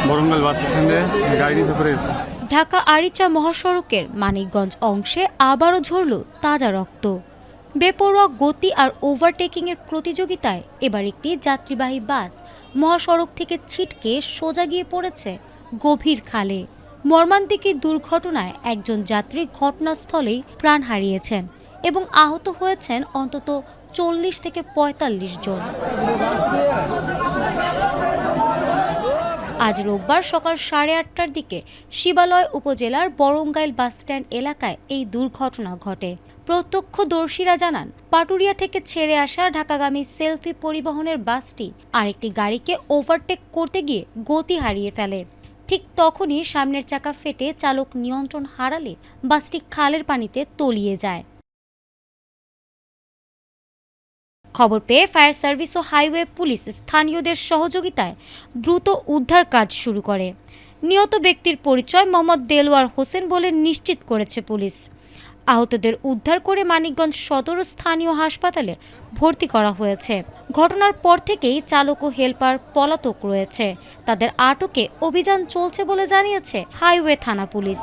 বরঙ্গল বাস স্ট্যান্ডে গাড়ি নিচে পড়ে গেছে। ঢাকা আরিচা মহাসড়কের মানিকগঞ্জ অংশে আবারও ঝরল তাজা রক্ত। বেপরোয়া গতি আর ওভারটেকিংয়ের প্রতিযোগিতায় এবার একটি যাত্রীবাহী বাস মহাসড়ক থেকে ছিটকে সোজা গিয়ে পড়েছে গভীর খালে। মর্মান্তিক এই দুর্ঘটনায় একজন যাত্রী ঘটনাস্থলেই প্রাণ হারিয়েছেন এবং আহত হয়েছেন অন্তত ৪০ থেকে ৪৫ জন। আজ রোববার সকাল ৮:৩০টার দিকে শিবালয় উপজেলার বরঙ্গাইল বাসস্ট্যান্ড এলাকায় এই দুর্ঘটনা ঘটে। প্রত্যক্ষদর্শীরা জানান, পাটুরিয়া থেকে ছেড়ে আসা ঢাকাগামী সেলফি পরিবহনের বাসটি আরেকটি গাড়িকে ওভারটেক করতে গিয়ে গতি হারিয়ে ফেলে। ঠিক তখনই সামনের চাকা ফেটে চালক নিয়ন্ত্রণ হারালে বাসটি খালের পানিতে তলিয়ে যায়। খবর পেয়ে ফায়ার সার্ভিস ও হাইওয়ে পুলিশ স্থানীয়দের সহযোগিতায় দ্রুত উদ্ধার কাজ শুরু করে। নিহত ব্যক্তির পরিচয় মোহাম্মদ দেলোয়ার হোসেন বলে নিশ্চিত করেছে পুলিশ। আহতদের উদ্ধার করে মানিকগঞ্জ সদর স্থানীয় হাসপাতালে ভর্তি করা হয়েছে। ঘটনার পর থেকেই চালক ও হেলপার পলাতক রয়েছে। তাদের আটকে অভিযান চলছে বলে জানিয়েছে হাইওয়ে থানা পুলিশ।